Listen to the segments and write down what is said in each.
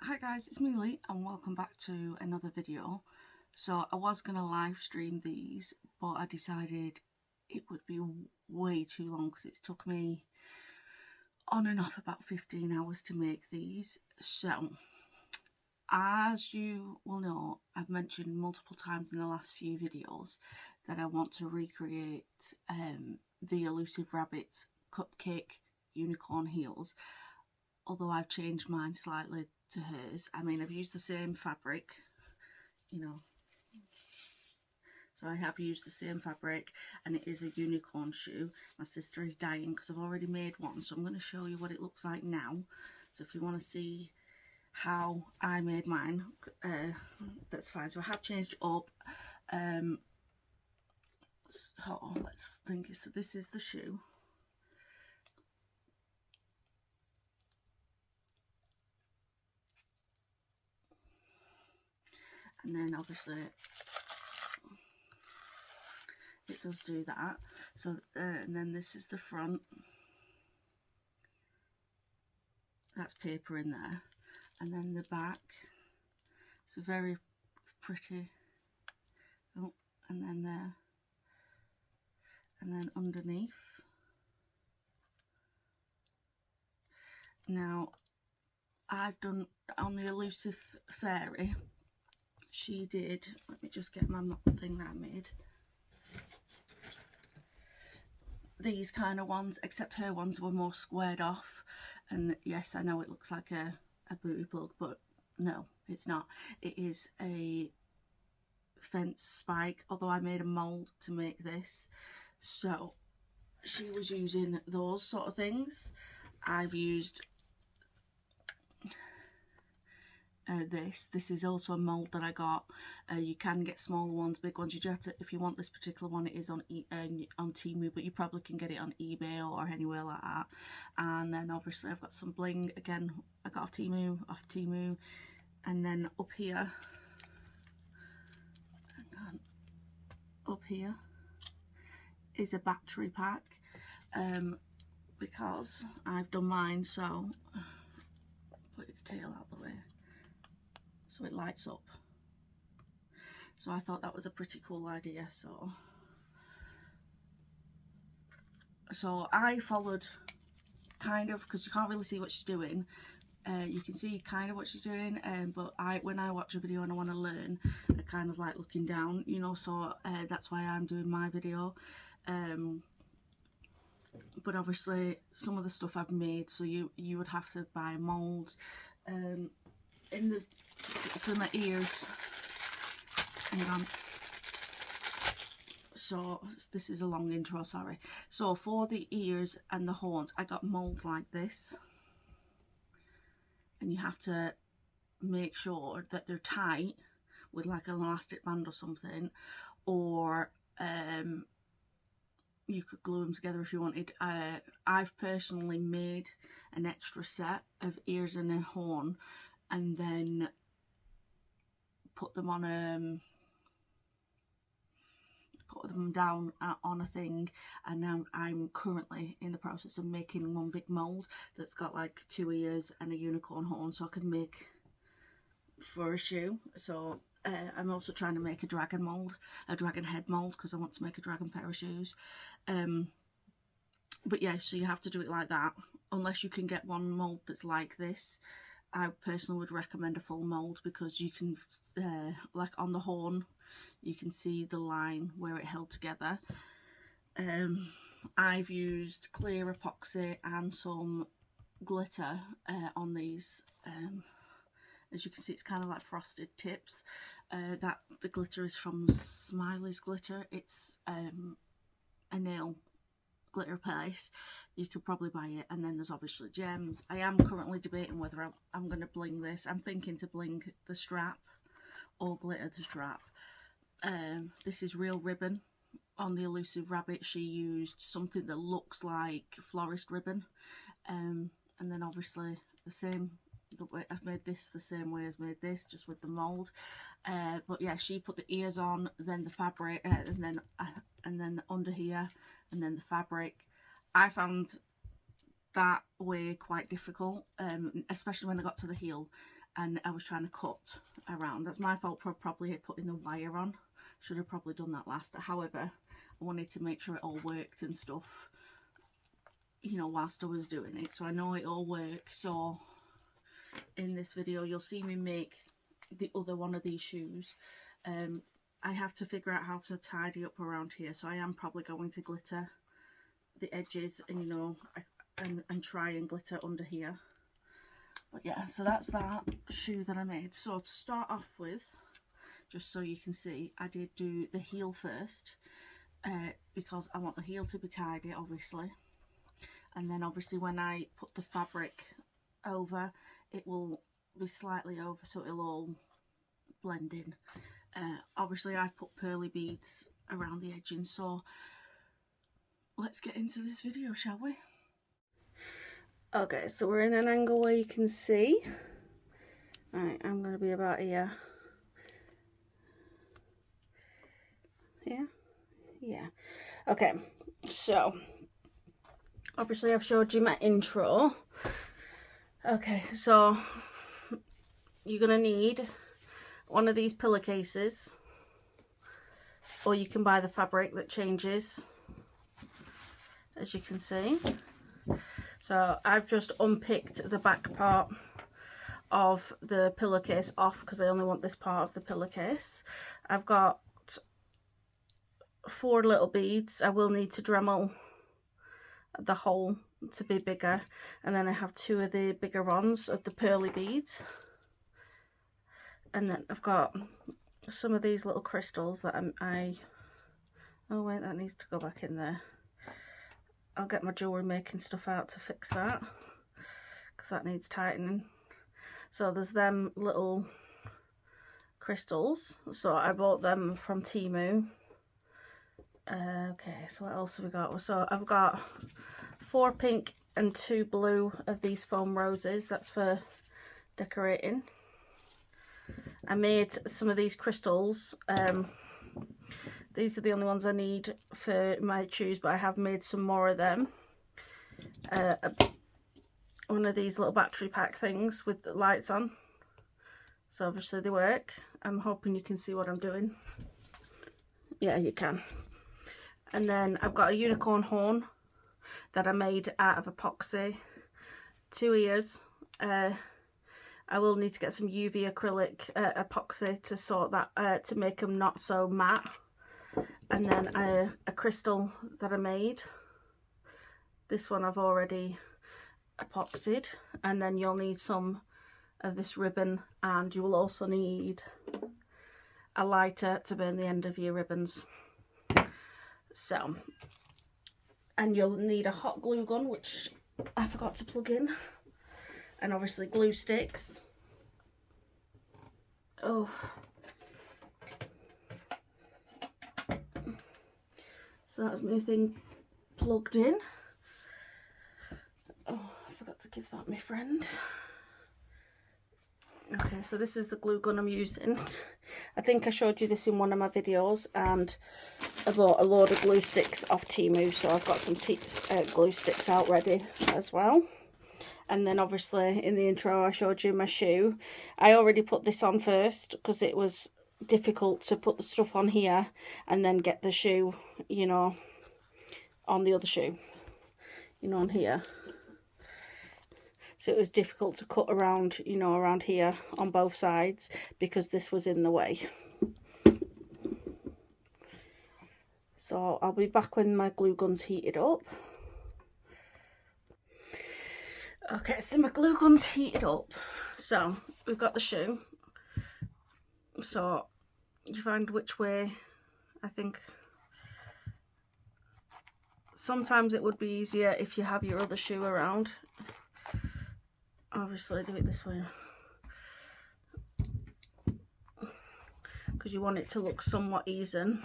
Hi guys, it's me Lee and welcome back to another video. So I was going to live stream these, but I decided it would be way too long because it's took me on and off about 15 hours to make these. So as you will know, I've mentioned multiple times in the last few videos that I want to recreate the Elusive Rabbits cupcake unicorn heels, although I've changed mine slightly to hers. I mean, I've used the same fabric, you know, so I have used the same fabric, and it is a unicorn shoe. My sister is dying because I've already made one, so I'm going to show you what it looks like now. So if you want to see how I made mine, that's fine. So I have changed it up. So let's think. So this is the shoe. And then obviously it does do that. So and then this is the front. That's paper in there. And then the back. It's a very pretty. Oh, and then there. And then underneath. Now I've done on the Elusive Fairy. She did, let me just get my thing that I made. These kind of ones, except her ones were more squared off. And yes, I know it looks like a booty plug, but no, it's not. It is a fence spike, although I made a mould to make this. So she was using those sort of things. I've used this is also a mold that I got. You can get smaller ones, big ones. You just have to, if you want this particular one, it is on Temu, but you probably can get it on eBay or anywhere like that. And then obviously I've got some bling again. I got off Temu, and then up here, up here is a battery pack, because I've done mine. So put its tail out the way so it lights up. So I thought that was a pretty cool idea. So I followed kind of, because you can't really see what she's doing. You can see kind of what she's doing, but when I watch a video and I want to learn, I kind of like looking down, you know, so that's why I'm doing my video. But obviously some of the stuff I've made, so you would have to buy molds. For my ears, hang on. So this is a long intro, sorry. So for the ears and the horns, I got molds like this, and you have to make sure that they're tight with like an elastic band or something, or you could glue them together if you wanted. I've personally made an extra set of ears and a horn, and then put them on put them down on a thing, and now I'm currently in the process of making one big mold that's got like 2 ears and a unicorn horn, so I can make for a shoe. So I'm also trying to make a dragon mold, a dragon head mold, because I want to make a dragon pair of shoes. But yeah, so you have to do it like that, unless you can get one mold that's like this. I personally would recommend a full mold, because you can, like on the horn, you can see the line where it held together. I've used clear epoxy and some glitter on these. As you can see, it's kind of like frosted tips. The glitter is from Smiley's Glitter. It's a nail glitter place. You could probably buy it. And then there's obviously gems. I am currently debating whether I'm going to bling this. I'm thinking to bling the strap or glitter the strap. This is real ribbon. On the Elusive Rabbit, she used something that looks like florist ribbon, and then obviously the same, the way I've made this the same way as made this, just with the mold. But yeah, she put the ears on, then the fabric, and then under here, and then the fabric. I found that way quite difficult, especially when I got to the heel. and I was trying to cut around. That's my fault for probably putting the wire on. Should have probably done that last. However, I wanted to make sure it all worked and stuff, you know, whilst I was doing it. So I know it all works. So in this video you'll see me make the other one of these shoes. I have to figure out how to tidy up around here, so I am probably going to glitter the edges and, you know, and try and glitter under here. But yeah, so that's that shoe that I made. So to start off with, just so you can see, I did do the heel first, because I want the heel to be tidy, obviously. And then obviously when I put the fabric over, it will be slightly over, so it'll all blend in. Obviously I put pearly beads around the edging, so let's get into this video, shall we? Okay, so we're in an angle where you can see. Right, I'm going to be about here. Yeah. Okay, so obviously I've showed you my intro. Okay, so you're going to need one of these pillowcases, or you can buy the fabric that changes, as you can see. So I've just unpicked the back part of the pillowcase off because I only want this part of the pillowcase. I've got 4 little beads. I will need to Dremel the hole to be bigger, and then I have 2 of the bigger ones of the pearly beads. And then I've got some of these little crystals that oh wait, that needs to go back in there. I'll get my jewellery making stuff out to fix that, because that needs tightening. So there's them little crystals. So I bought them from Temu. Okay, so what else have we got? So I've got 4 pink and 2 blue of these foam roses. That's for decorating. I made some of these crystals. These are the only ones I need for my shoes, but I have made some more of them. One of these little battery pack things with the lights on. So obviously they work. I'm hoping you can see what I'm doing. Yeah, you can. And then I've got a unicorn horn that I made out of epoxy. 2 ears. I will need to get some UV acrylic epoxy to sort that, to make them not so matte. And then a crystal that I made. This one I've already epoxied. And then you'll need some of this ribbon, and you will also need a lighter to burn the end of your ribbons. So, and you'll need a hot glue gun, which I forgot to plug in. And obviously glue sticks. Oh. So that's my thing plugged in. Oh, I forgot to give that my friend. Okay, so this is the glue gun I'm using. I think I showed you this in one of my videos, and I bought a load of glue sticks off Temu, so I've got some glue sticks out ready as well. And then obviously in the intro I showed you my shoe. I already put this on first because it was difficult to put the stuff on here and then get the shoe, you know, on the other shoe, you know, on here. So it was difficult to cut around, you know, around here on both sides because this was in the way. So I'll be back when my glue gun's heated up. Okay, so my glue gun's heated up. So we've got the shoe. So you find which way. I think sometimes it would be easier if you have your other shoe around. Obviously do it this way, because you want it to look somewhat even.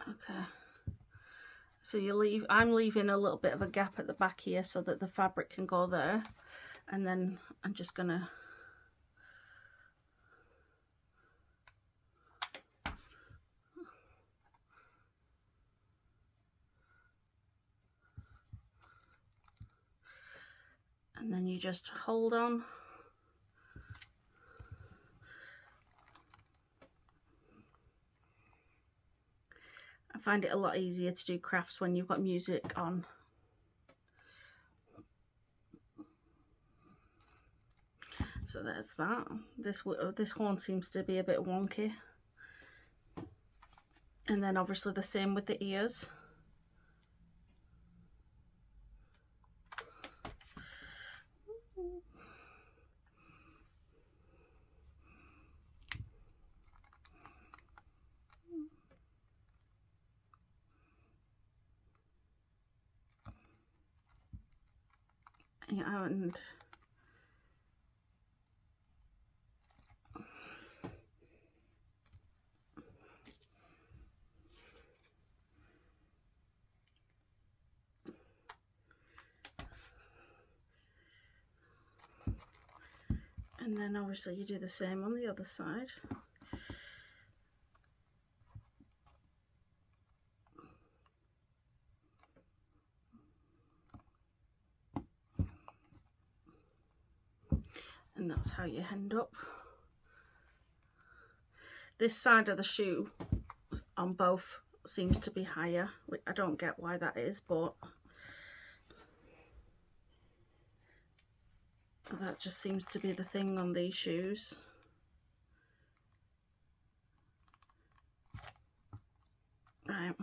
Okay. So I'm leaving a little bit of a gap at the back here so that the fabric can go there, and then I'm just gonna and then you just hold on. I find it a lot easier to do crafts when you've got music on. So there's that. This horn seems to be a bit wonky. And then obviously the same with the ears. Yeah, and then obviously you do the same on the other side. And that's how you end up. This side of the shoe on both seems to be higher. I don't get why that is, but that just seems to be the thing on these shoes. Right,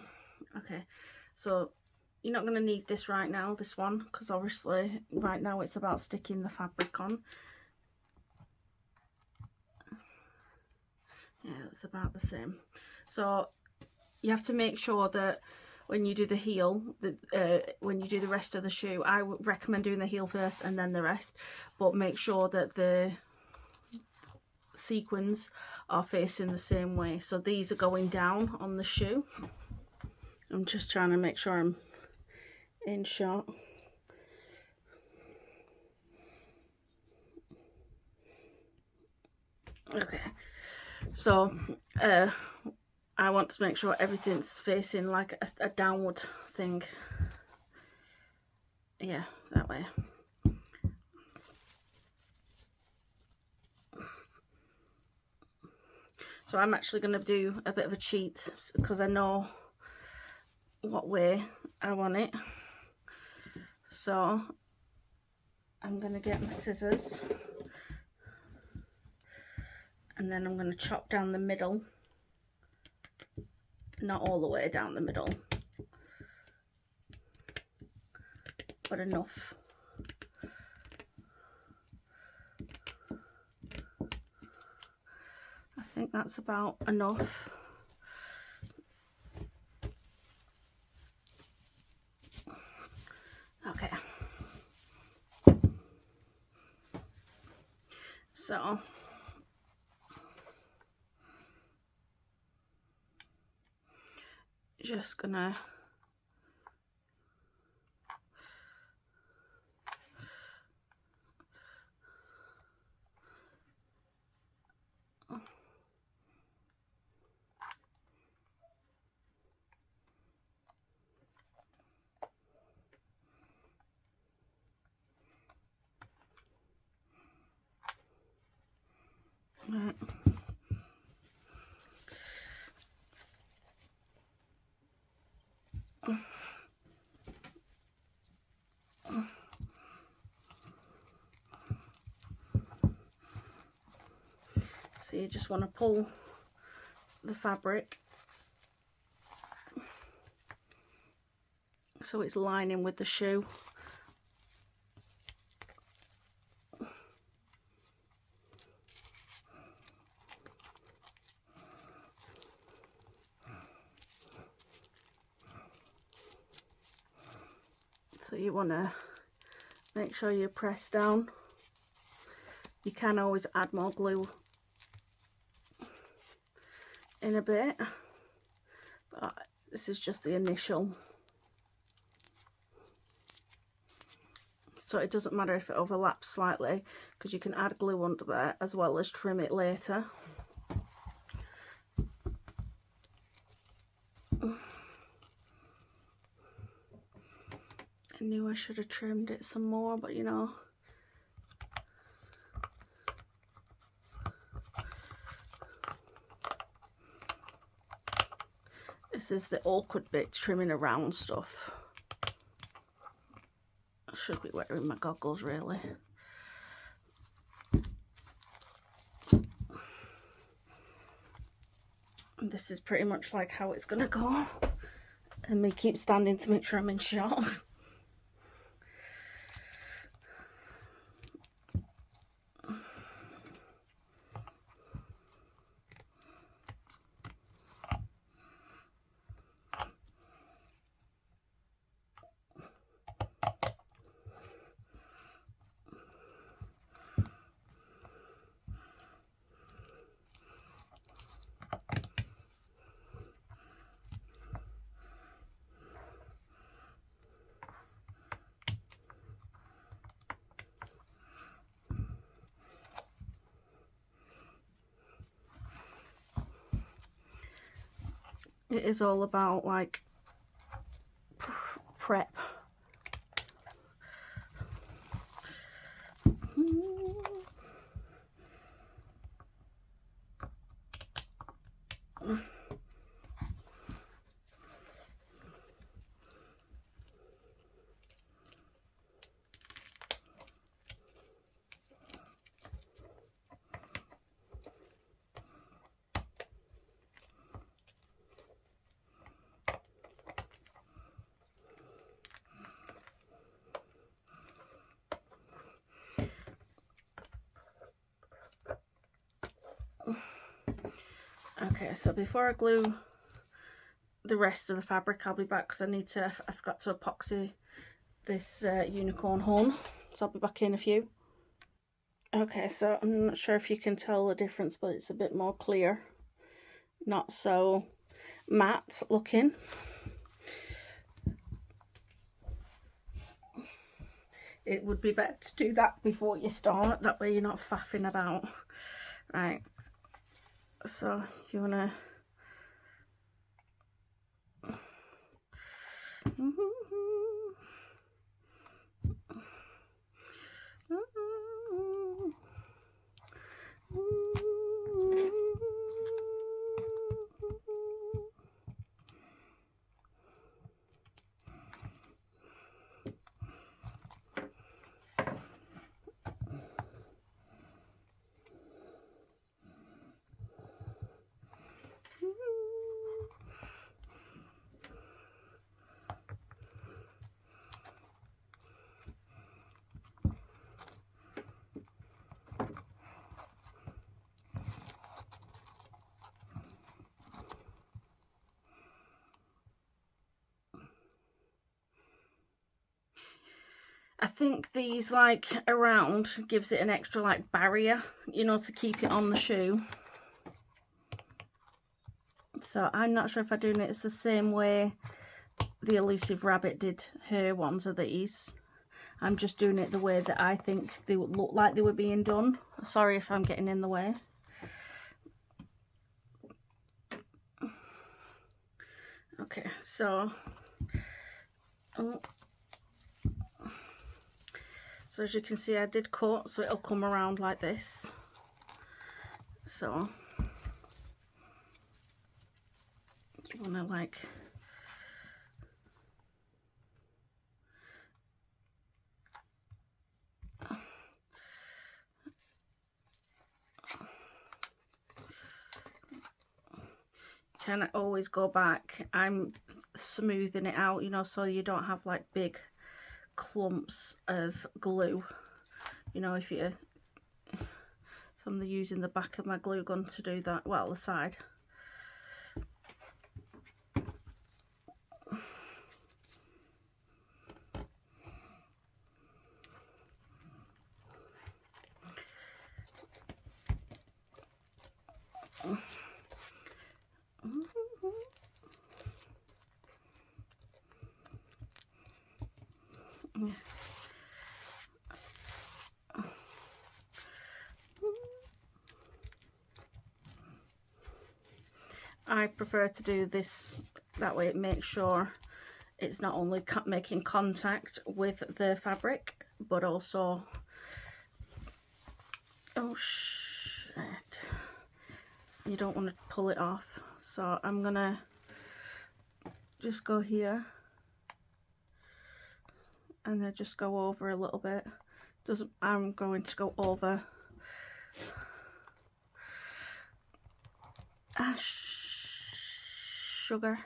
okay, so you're not going to need this right now, this one, because obviously right now it's about sticking the fabric on. Yeah, it's about the same. So you have to make sure that when you do the heel, when you do the rest of the shoe, I would recommend doing the heel first and then the rest, but make sure that the sequins are facing the same way. So these are going down on the shoe. I'm just trying to make sure I'm in shot. Okay, so I want to make sure everything's facing like a downward thing. Yeah, that way. So I'm actually going to do a bit of a cheat because I know what way I want it. So I'm going to get my scissors and then I'm going to chop down the middle. Not all the way down the middle, but enough. I think that's about enough. Okay. So just gonna right. So you just want to pull the fabric so it's lining with the shoe. So you want to make sure you press down. You can always add more glue in a bit, but this is just the initial so it doesn't matter if it overlaps slightly, because you can add glue under there as well as trim it later. I knew I should have trimmed it some more, but you know. This is the awkward bit, trimming around stuff. I should be wearing my goggles really. And this is pretty much like how it's gonna go. And me keep standing to make sure I'm in shot. It is all about like prep. Okay, so before I glue the rest of the fabric, I'll be back because I forgot to epoxy this unicorn horn, so I'll be back in a few. Okay, so I'm not sure if you can tell the difference, but it's a bit more clear, not so matte looking. It would be better to do that before you start, that way you're not faffing about. Right, so you want to I think these like around gives it an extra like barrier, you know, to keep it on the shoe. So I'm not sure if I'm doing it the same way the Elusive Rabbit did her ones of these. I'm just doing it the way that I think they would look like they were being done. Sorry if I'm getting in the way. Okay, so so as you can see, I did cut, so it'll come around like this. So you want to like kind of always go back. I'm smoothing it out, you know, so you don't have like big clumps of glue, you know. If you, so I'm using the back of my glue gun to do that, well, the side. I prefer to do this that way. It makes sure it's not only making contact with the fabric, but also, oh shit, you don't want to pull it off. So I'm gonna just go here and then just go over a little bit. I'm going to go over sugar.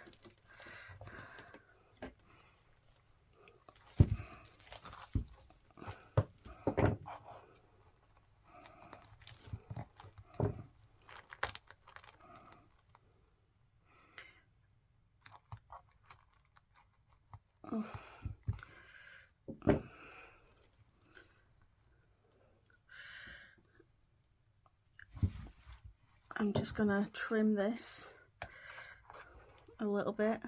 I'm just gonna trim this a little bit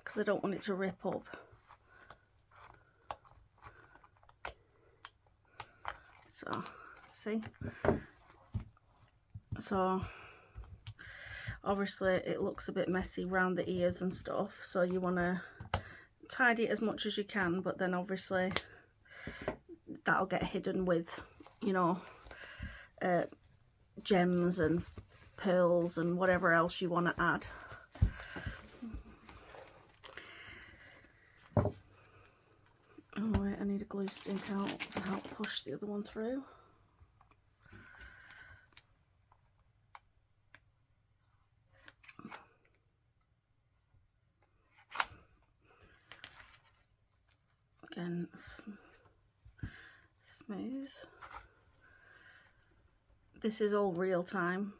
because I don't want it to rip up. So, see? So, obviously it looks a bit messy around the ears and stuff, so you want to tidy it as much as you can, but then obviously that'll get hidden with, you know, gems and pearls and whatever else you want to add. Oh wait, I need a glue stick out to help push the other one through. Again, smooth. This is all real time.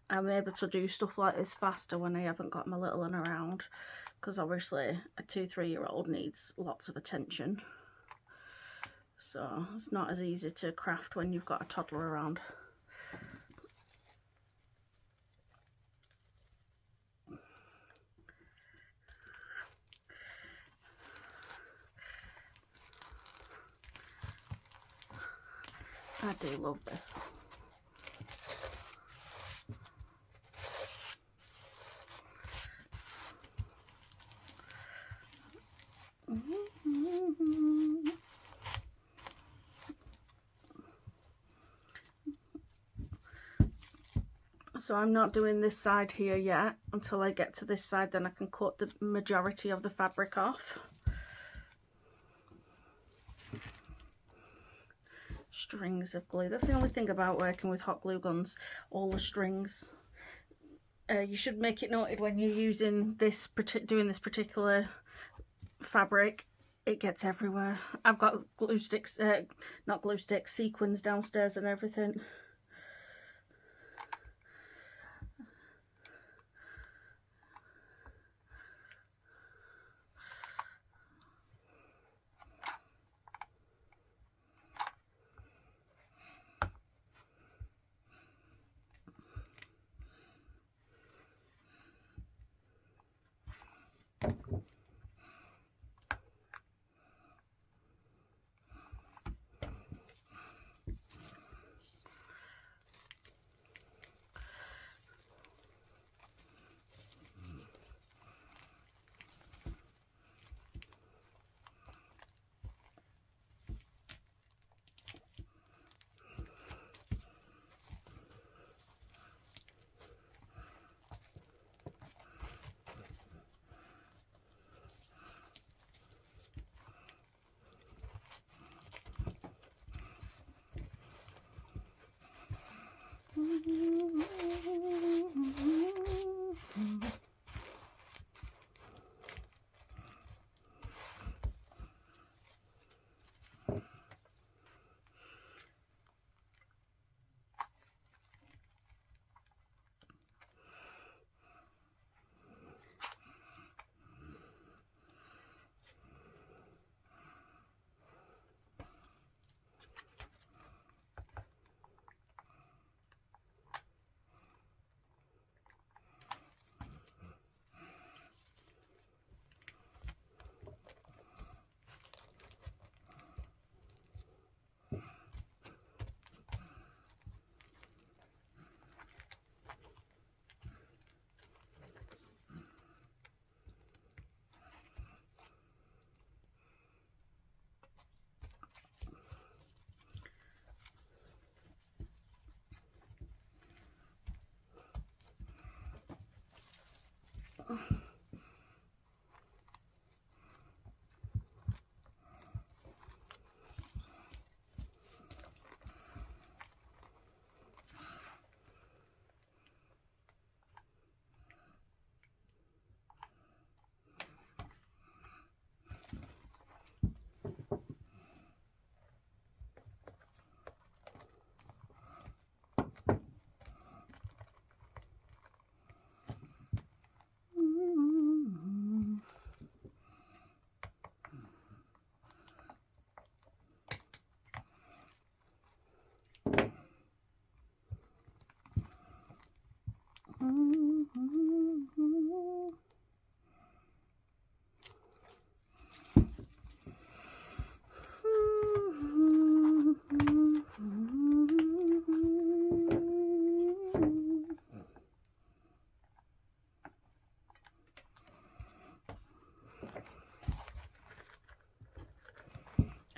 I'm able to do stuff like this faster when I haven't got my little one around, because obviously a 2-3-year-old needs lots of attention. So it's not as easy to craft when you've got a toddler around. I do love this. So I'm not doing this side here yet until I get to this side, then I can cut the majority of the fabric off. Strings of glue. That's the only thing about working with hot glue guns, all the strings. You should make it noted when you're using this, doing this particular fabric, it gets everywhere. I've got glue sticks, not glue sticks, sequins downstairs and everything.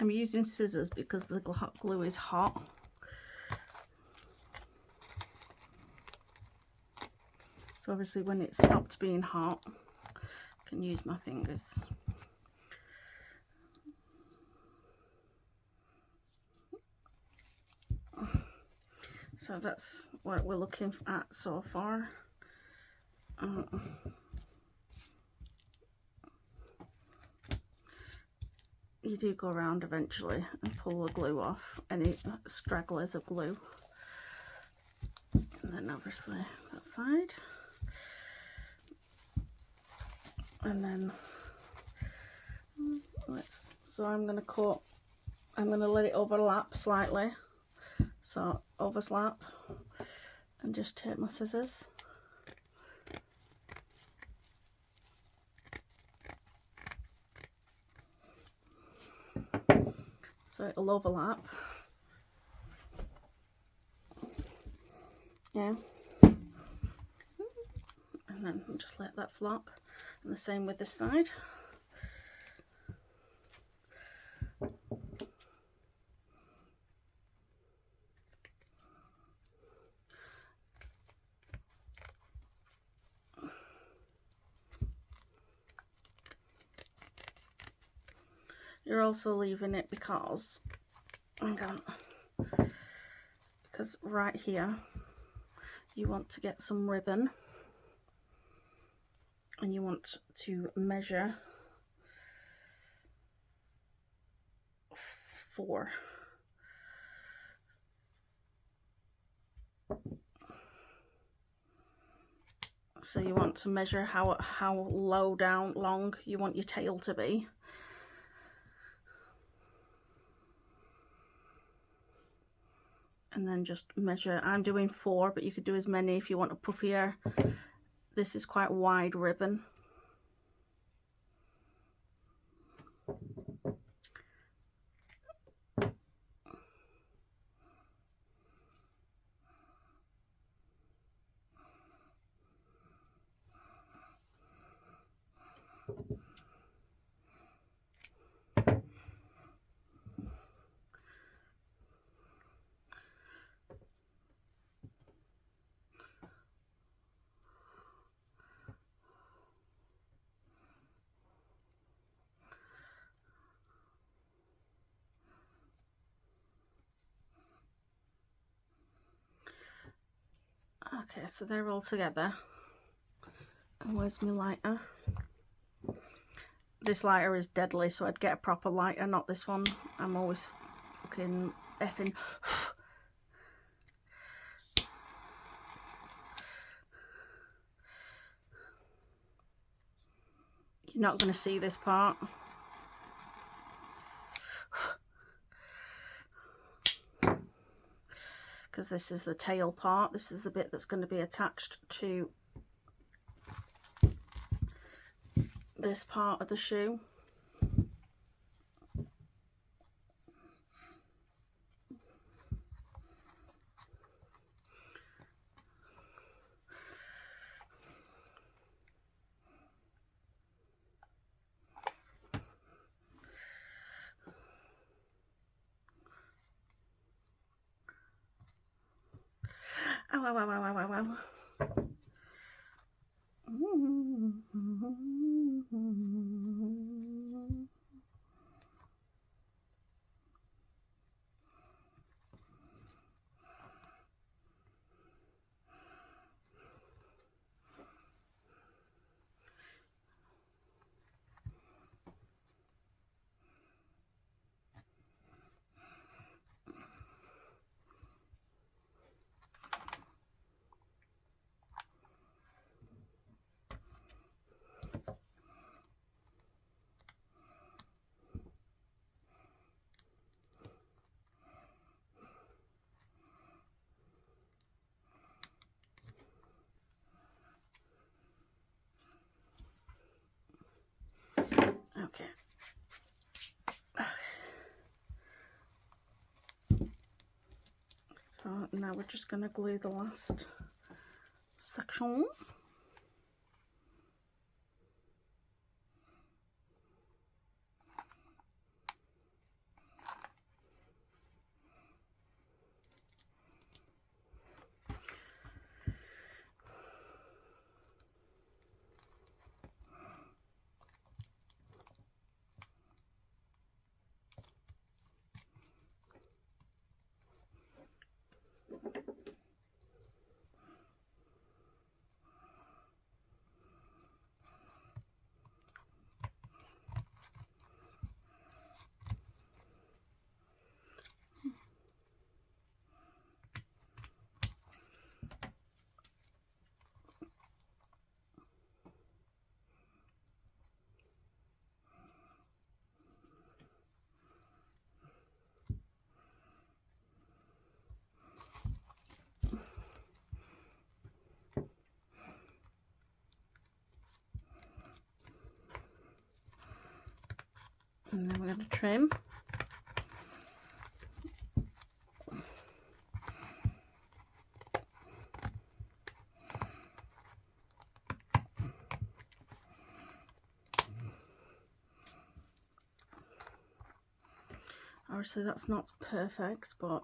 I'm using scissors because the glue is hot. So obviously when it stopped being hot, I can use my fingers. So that's what we're looking at so far. You do go around eventually and pull the glue off, any stragglers of glue. And then obviously that side. And then so I'm going to let it overlap slightly. So overlap and just take my scissors. So it'll overlap. Yeah. And then just let that flop. And the same with this side. You're also leaving it because, because right here you want to get some ribbon and you want to measure 4. So you want to measure how long you want your tail to be. And then just measure. I'm doing 4, but you could do as many if you want a puffier. This is quite wide ribbon. Okay, so they're all together. And where's my lighter? This lighter is deadly, so I'd get a proper lighter, not this one. I'm always fucking effing. You're not going to see this part. Because this is the tail part. This is the bit that's going to be attached to this part of the shoe. Ow, ow, ow, ow, ow, ow, ow. Okay. So now we're just going to glue the last section. And then we're going to trim. Obviously that's not perfect, but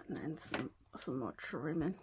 and then some more trimming.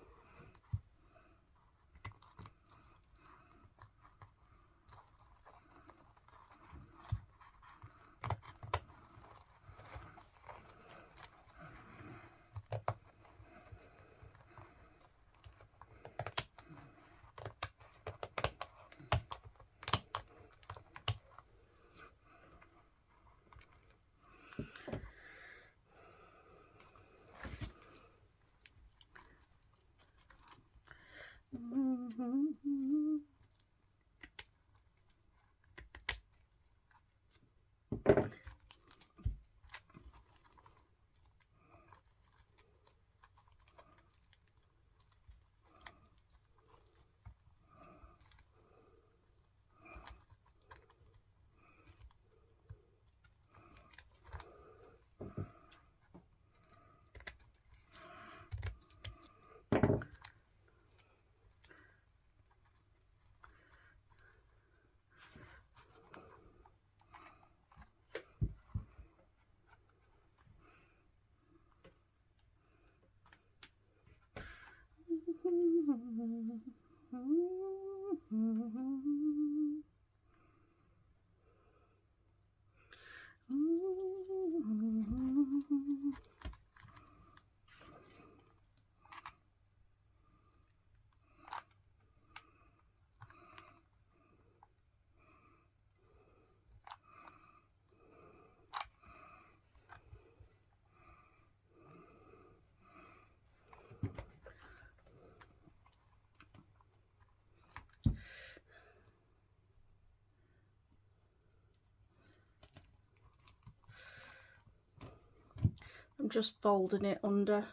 I'm just folding it under,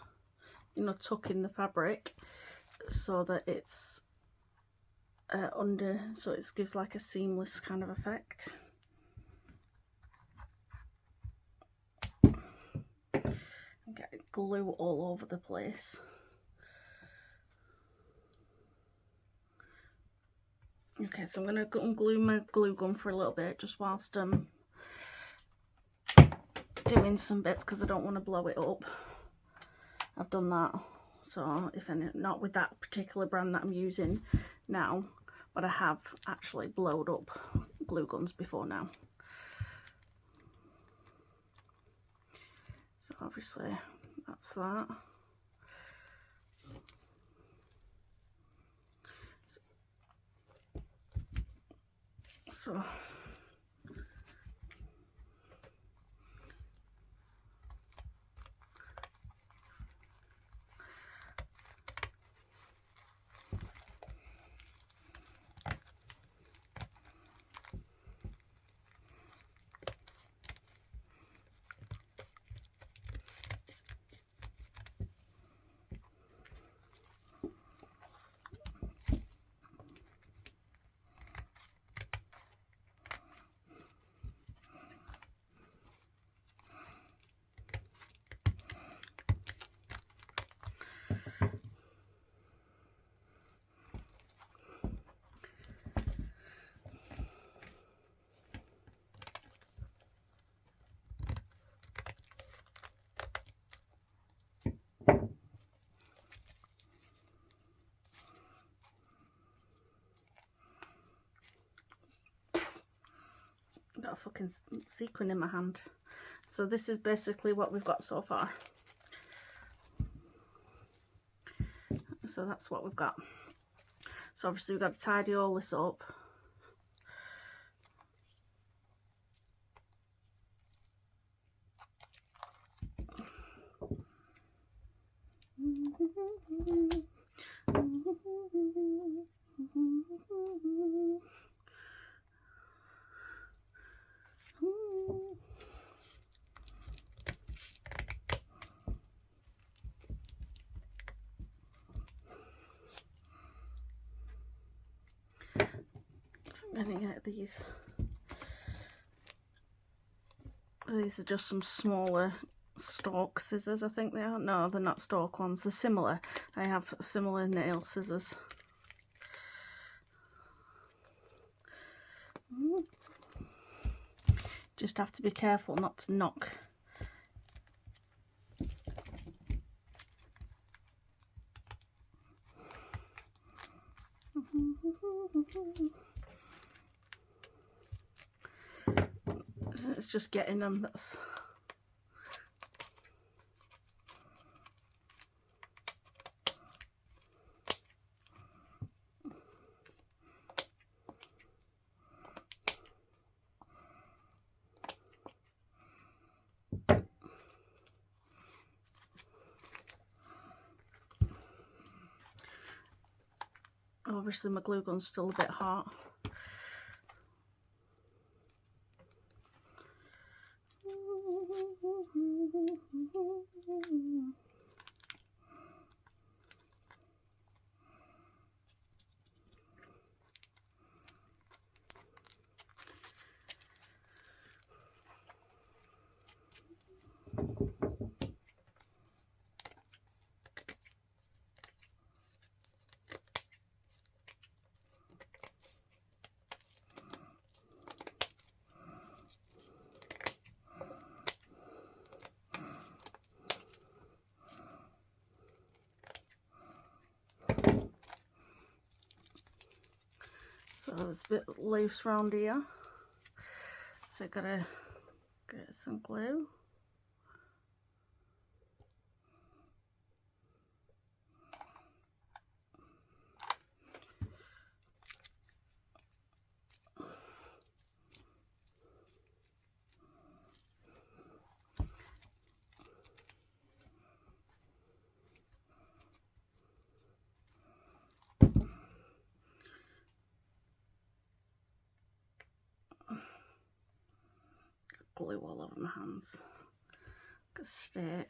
you know, tucking the fabric so that it's under, so it gives like a seamless kind of effect. Get glue all over the place. Okay, so I'm going to unglue my glue gun for a little bit just whilst I'm doing some bits because I don't want to blow it up. I've done that. So if any, not with that particular brand that I'm using now, but I have actually blowed up glue guns before now. So obviously that's that. So got a fucking sequin in my hand. So this is basically what we've got so far. So that's what we've got. So obviously we've got to tidy all this up. I'm gonna get these. These are just some smaller stalk scissors, I think they are. No, they're not stalk ones, they're similar. I have similar nail scissors. Just have to be careful not to knock. It's just getting them. That's obviously my glue gun's still a bit hot. So it's a bit loose around here, so gotta get some glue. Glue all over my hands. Got to stay it.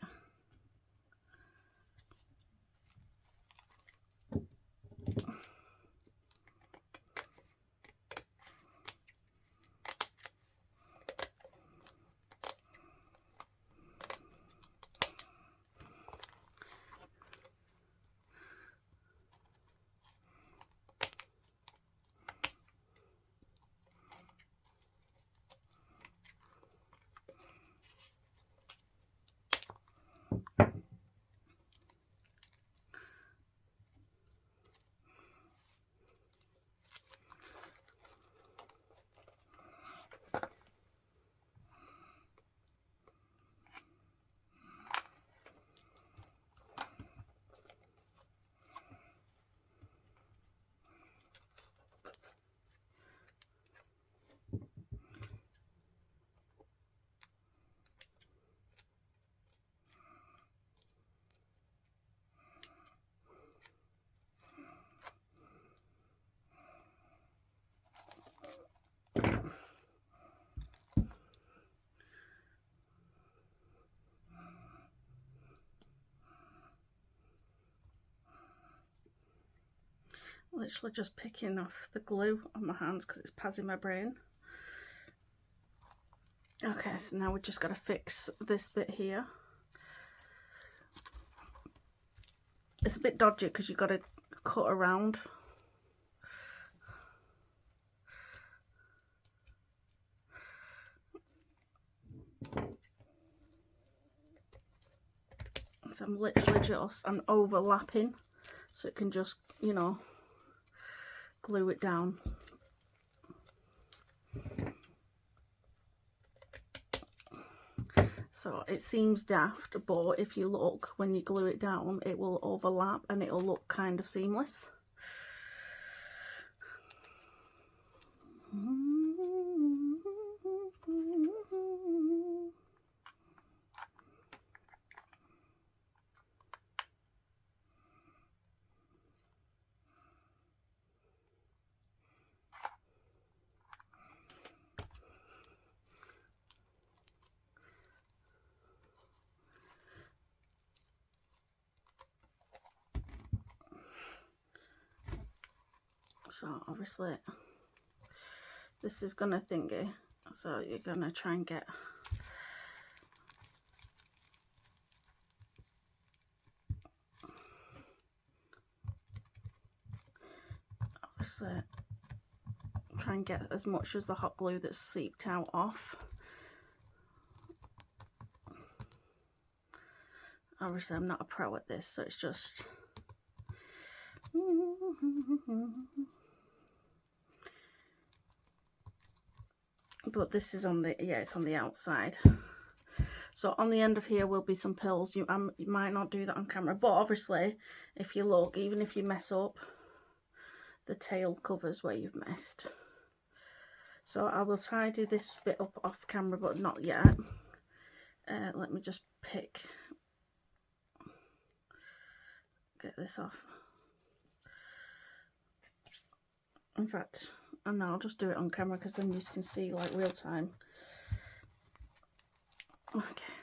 Literally just picking off the glue on my hands because it's pazzing my brain. Okay, so now we just got to fix this bit here. It's a bit dodgy because you've got to cut around. So I'm literally just, I'm overlapping so it can just, you know, glue it down. So it seems daft, but if you look, when you glue it down, it will overlap and it'll look kind of seamless. So obviously this is gonna thingy, so you're gonna try and get try and get as much as the hot glue that's seeped out off. Obviously I'm not a pro at this, so it's just but this is on the, yeah, it's on the outside. So on the end of here will be some pills. You might not do that on camera, but obviously if you look, even if you mess up, the tail covers where you've messed. So I will tidy this bit up off camera, but not yet. Let me just get this off. In fact, and now I'll just do it on camera because then you can see like real time. Okay.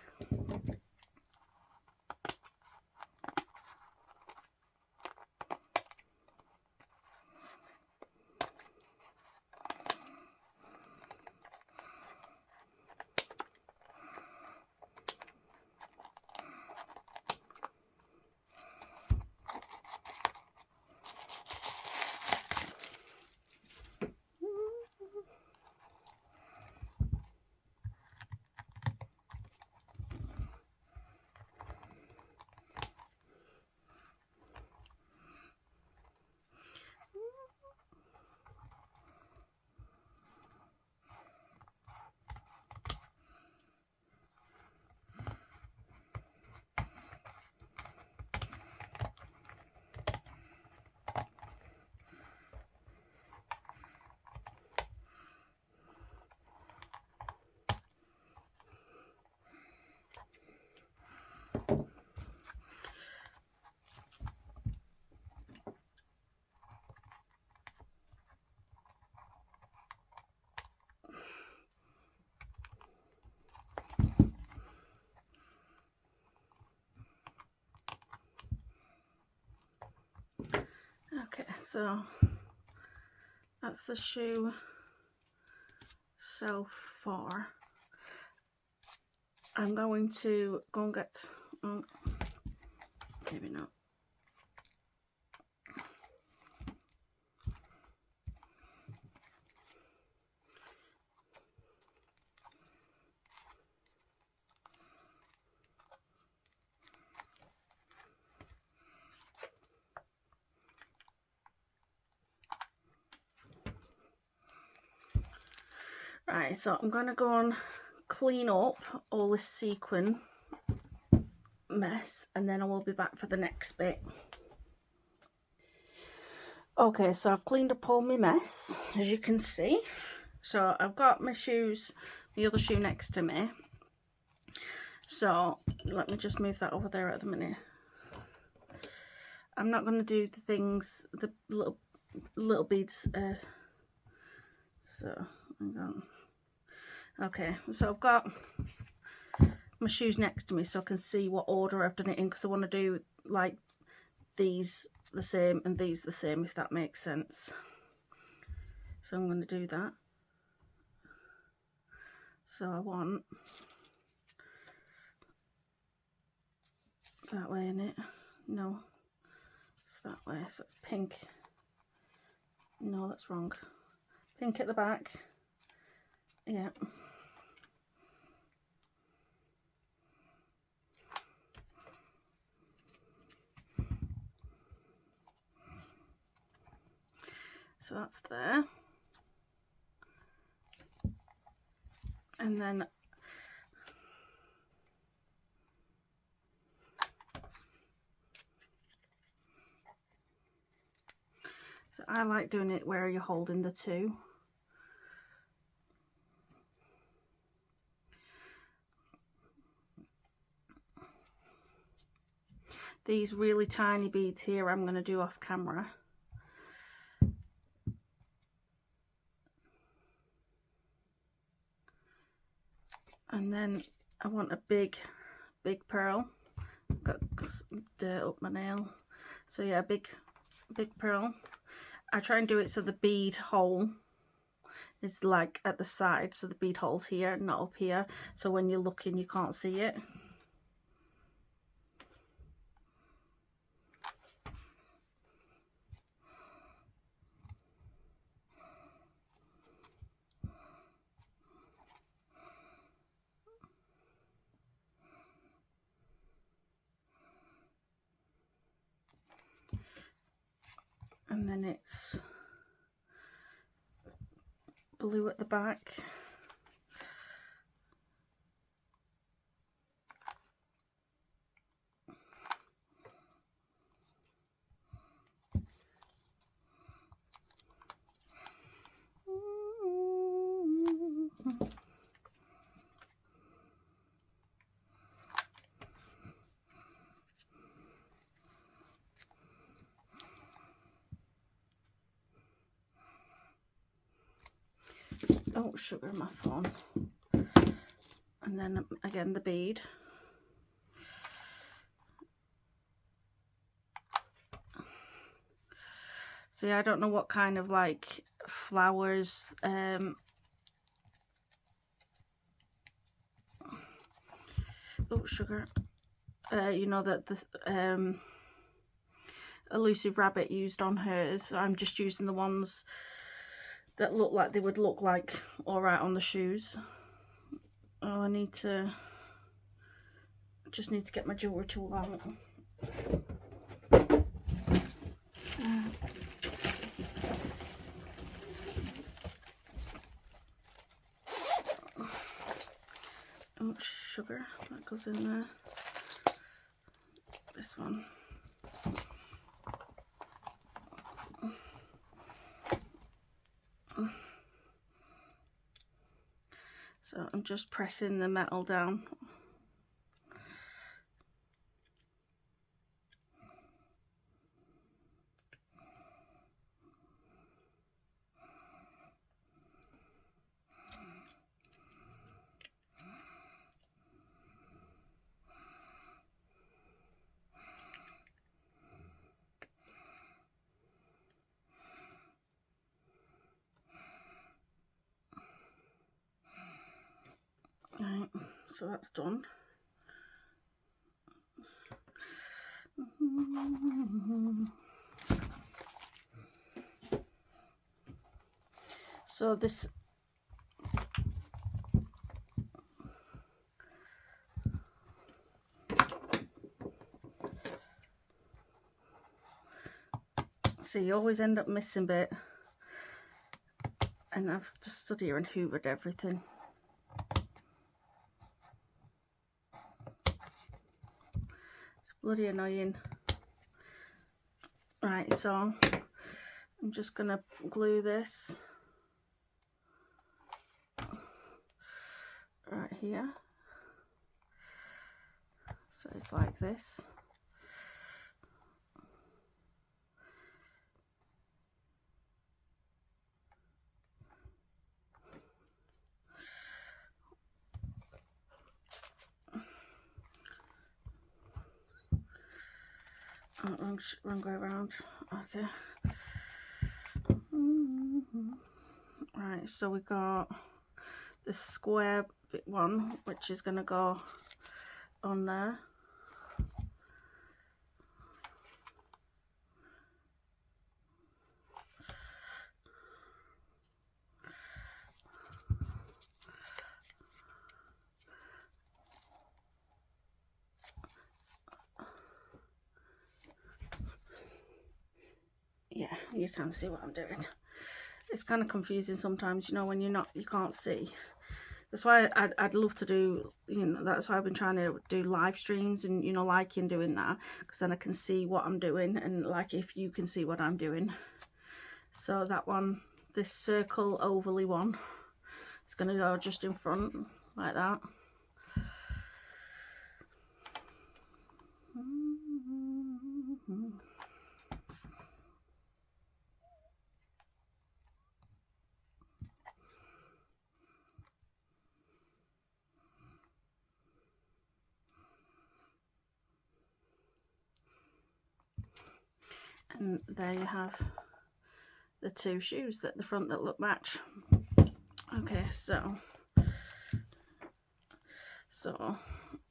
Okay, so that's the shoe so far. I'm going to go and get, maybe not. Right, so I'm going to go and clean up all this sequin mess and then I will be back for the next bit. Okay, so I've cleaned up all my mess, as you can see. So I've got my shoes, the other shoe next to me. So let me just move that over there at the minute. I'm not going to do the things, the little beads. So hang on. Okay, so I've got my shoes next to me so I can see what order I've done it in, because I want to do like these the same and these the same, if that makes sense. So I'm going to do that. So I want that way in it. No, it's that way. So it's pink. No, that's wrong. Pink at the back. Yeah. So that's there. And then so I like doing it where you're holding the two. These really tiny beads here I'm going to do off camera. And then I want a big pearl. Got dirt up my nail. So yeah, big pearl. I try and do it so the bead hole is like at the side, so the bead hole's here, not up here. So when you're looking, you can't see it. And then it's blue at the back. Oh, sugar, my phone. And then again the bead. See, I don't know what kind of like flowers oh, sugar. You know, that the Elusive Rabbit used on hers. I'm just using the ones that look like they would look like alright on the shoes. Oh, I just need to get my jewellery tool out. Oh, sugar, that goes in there. This one. So I'm just pressing the metal down. Right, so that's done. So this see, you always end up missing a bit, and I've just stood here and hoovered everything. It's bloody annoying. Right, so I'm just gonna glue this right here. So it's like this. wrong way around. Okay. Right, so we got the square bit one, which is going to go on there. Yeah, you can see what I'm doing. It's kind of confusing sometimes, you know, when you can't see. That's why I'd love to do, you know, that's why I've been trying to do live streams and, you know, liking doing that, because then I can see what I'm doing, and like if you can see what I'm doing. So that one, this circle overly one, it's going to go just in front like that. And there you have the two shoes at the front that look match. Okay, so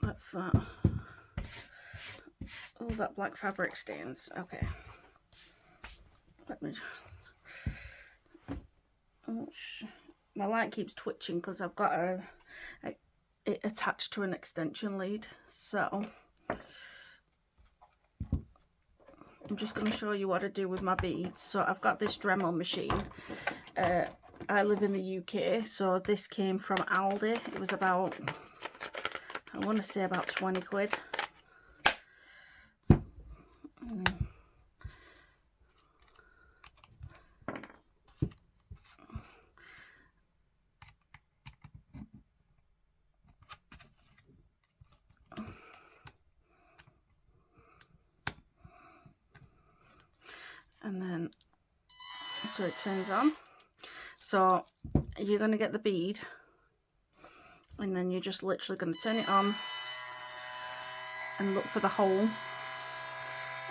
that's that. Oh, that black fabric stains. Okay, let me. Oh, my light keeps twitching because I've got it attached to an extension lead. So I'm just going to show you what I do with my beads. So I've got this Dremel machine. I live in the UK, so this came from Aldi. It was about, I want to say about 20 quid. And then, so it turns on. So you're going to get the bead, and then you're just literally going to turn it on and look for the hole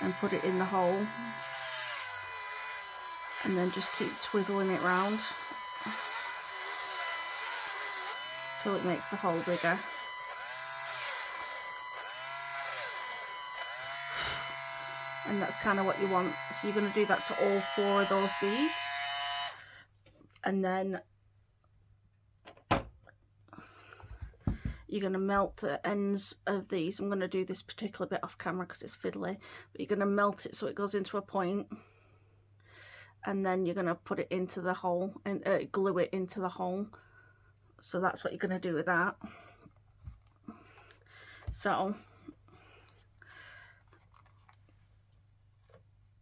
and put it in the hole, and then just keep twizzling it round till it makes the hole bigger. And that's kind of what you want. So you're going to do that to all 4 of those beads, and then you're going to melt the ends of these. I'm going to do this particular bit off camera because it's fiddly, but you're going to melt it so it goes into a point, and then you're going to put it into the hole and glue it into the hole. So that's what you're going to do with that. So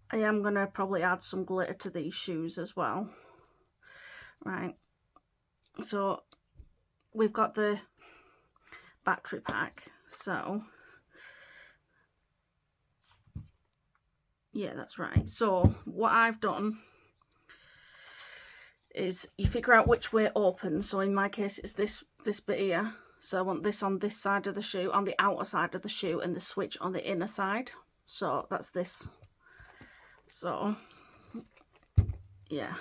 I am going to probably add some glitter to these shoes as well. Right, so we've got the battery pack. So yeah, that's right. So what I've done is you figure out which way it opens. So in my case it's this bit here. So I want this on this side of the shoe, on the outer side of the shoe, and the switch on the inner side. So that's this. So yeah,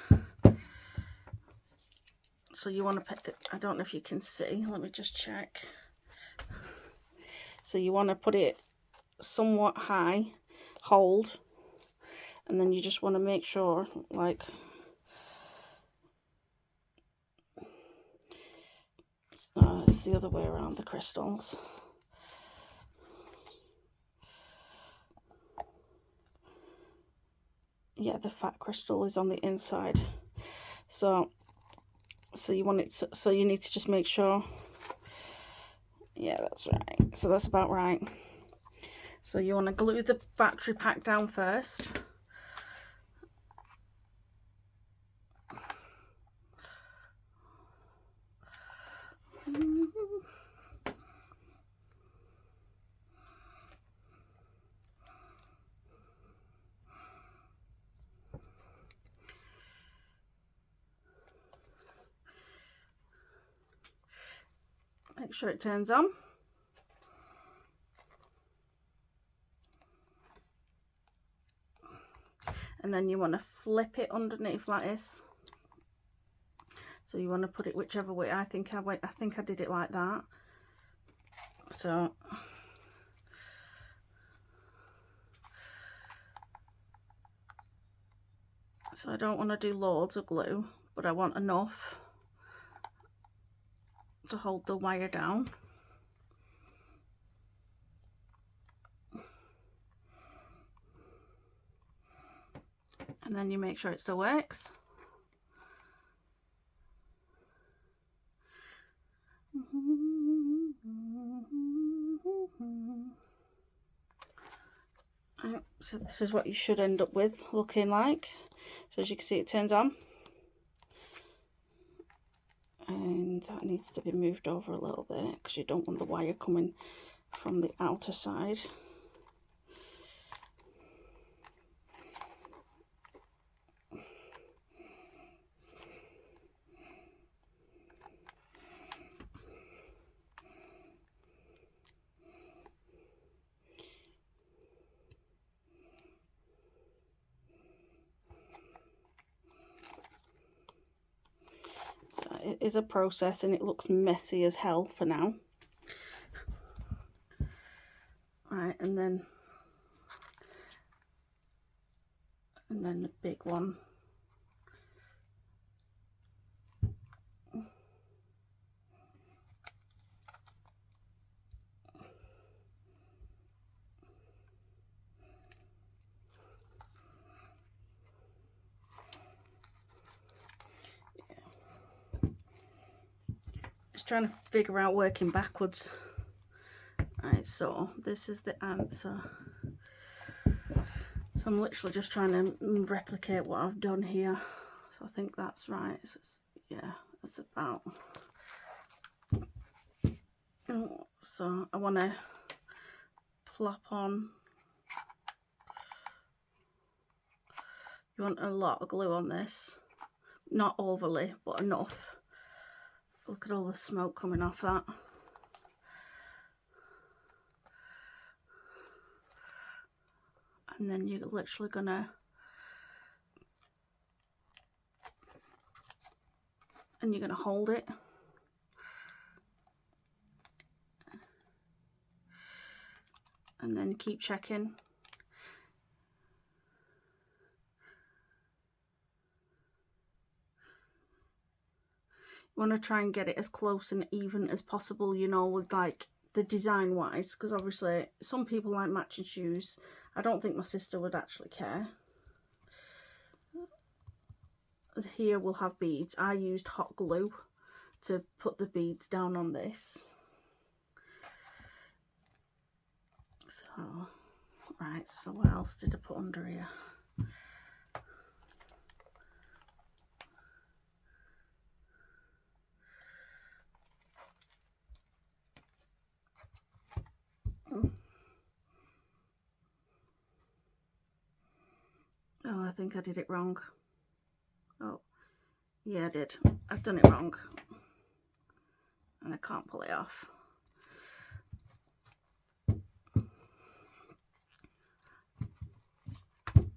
so you want to put it, I don't know if you can see, let me just check. So you want to put it somewhat high, hold, and then you just want to make sure, like, it's the other way around, the crystals. Yeah, the fat crystal is on the inside. So you want it to, so you need to just make sure. Yeah, that's right. So that's about right. So you want to glue the battery pack down first. Make sure it turns on. and then you want to flip it underneath like this. So you want to put it whichever way. I think I did it like that. So I don't want to do loads of glue, but I want enough to hold the wire down. And then you make sure it still works. So this is what you should end up with looking like. So as you can see, it turns on. And that needs to be moved over a little bit because you don't want the wire coming from the outer side. It is a process and it looks messy as hell for now. Right, and then the big one. Just trying to figure out working backwards. Right, so this is the answer. So I'm literally just trying to replicate what I've done here. So I think that's right. So yeah, that's about. So I want to plop on. You want a lot of glue on this. Not overly, but enough. Look at all the smoke coming off that. And then you're literally gonna, and you're gonna hold it. And then keep checking. You want to try and get it as close and even as possible, you know, with like the design wise, because obviously some people like matching shoes. I don't think my sister would actually care. Here we'll have beads. I used hot glue to put the beads down on this. So, right, so what else did I put under here? Oh, I think I did it wrong. Oh, yeah, I did. I've done it wrong. And I can't pull it off.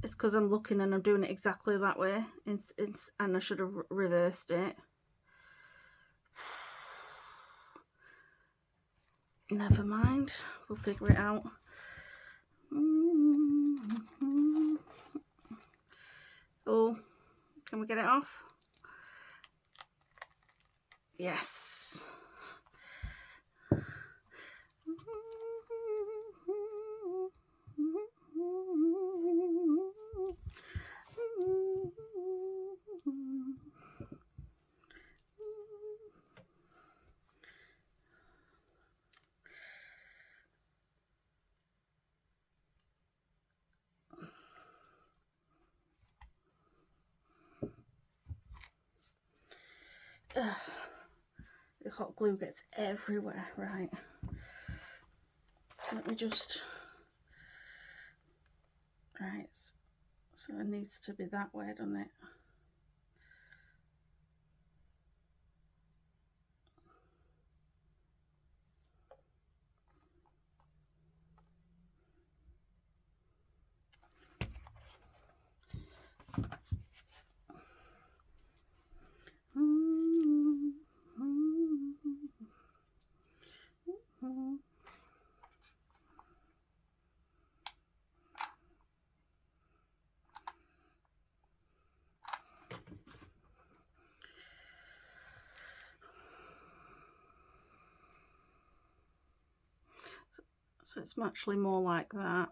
It's because I'm looking and I'm doing it exactly that way. And I should have reversed it. Never mind. We'll figure it out. Oh, can we get it off? Yes. The hot glue gets everywhere, right? Let me just, right, so it needs to be that way, doesn't it? So it's actually more like that.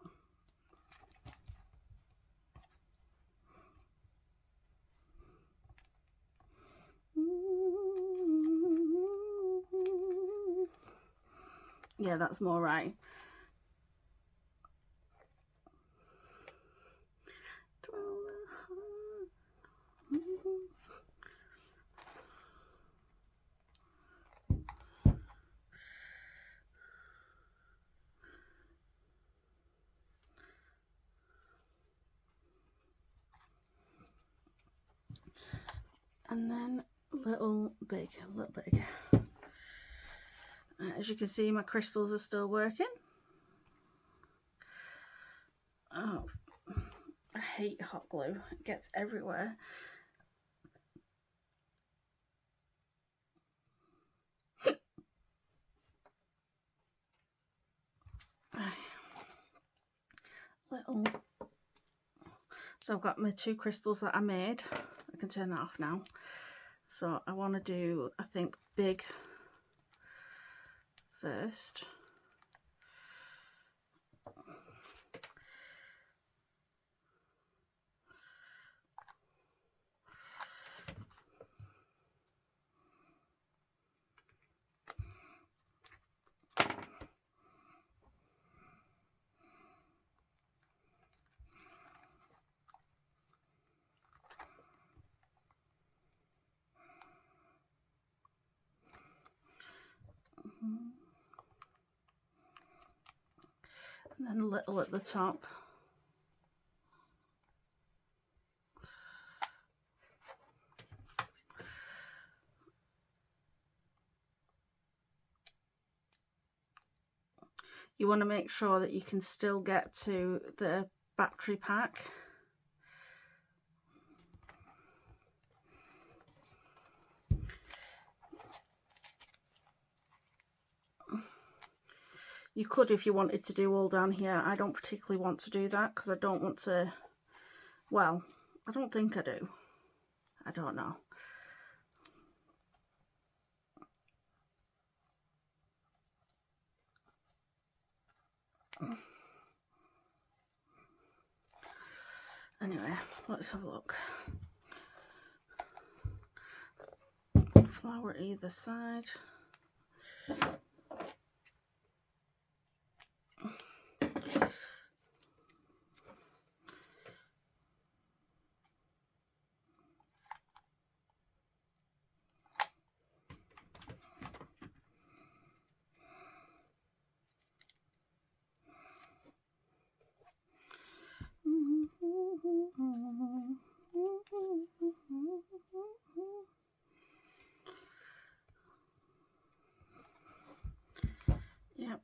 Yeah, that's more right. And then little big. As you can see, my crystals are still working. Oh, I hate hot glue. It gets everywhere. Little. So I've got my 2 crystals that I made. I can turn that off now. So I want to do, I think, big first. And then a little at the top. You want to make sure that you can still get to the battery pack. You could if you wanted to do all down here. I don't particularly want to do that because I don't want to, well, I don't think I do. I don't know. Anyway, let's have a look. Flower either side. Yep.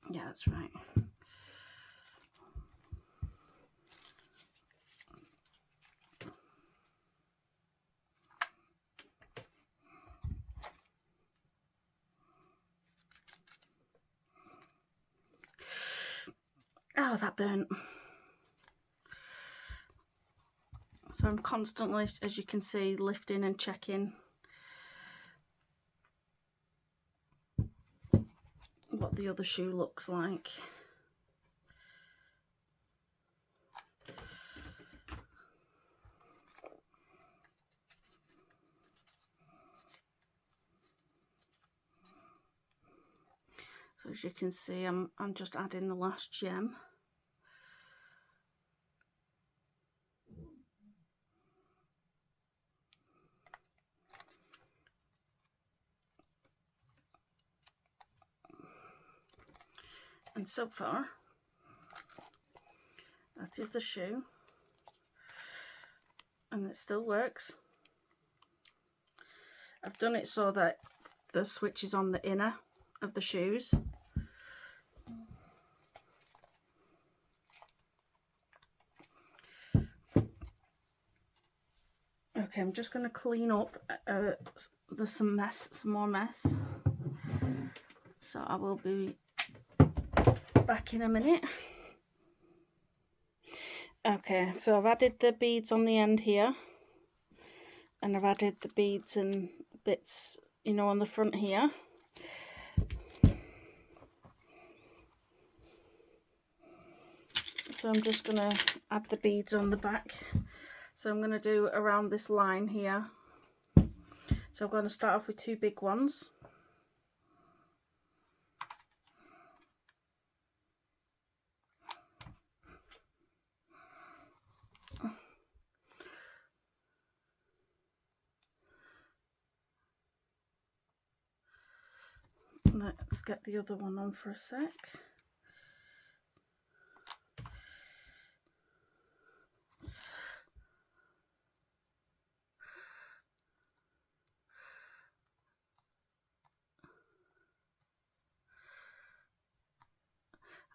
Yeah, that's right. Oh, that burnt. So I'm constantly, as you can see, lifting and checking what the other shoe looks like. So as you can see, I'm just adding the last gem. And so far, that is the shoe. And it still works. I've done it so that the switch is on the inner of the shoes. Okay, I'm just going to clean up. There's some more mess. So I will be back in a minute. Okay, so I've added the beads on the end here, and I've added the beads and bits, you know, on the front here. So I'm just going to add the beads on the back. So I'm going to do around this line here. So I'm going to start off with 2 big ones. Let's get the other one on for a sec.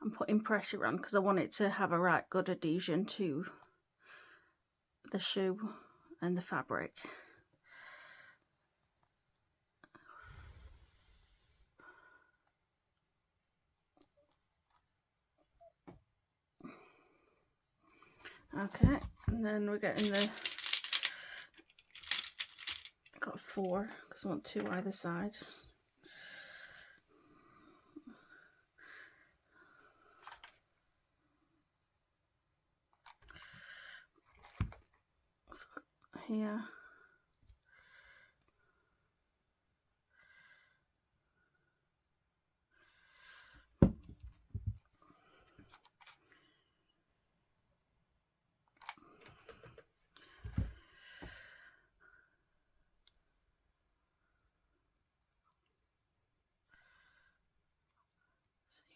I'm putting pressure on because I want it to have a right good adhesion to the shoe and the fabric. Okay, and then we're getting the, I got 4 because I want 2 either side. So here.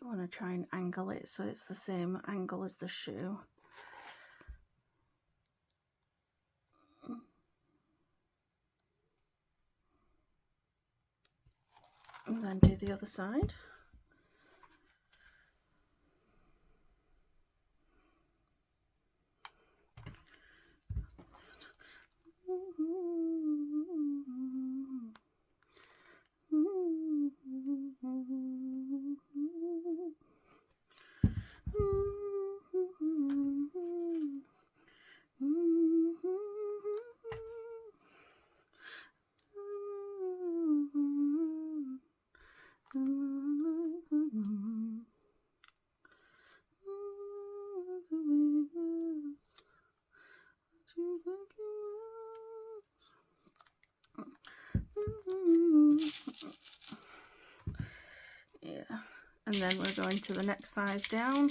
You want to try and angle it so it's the same angle as the shoe. And then do the other side. Yeah, and then we're going to the next size down.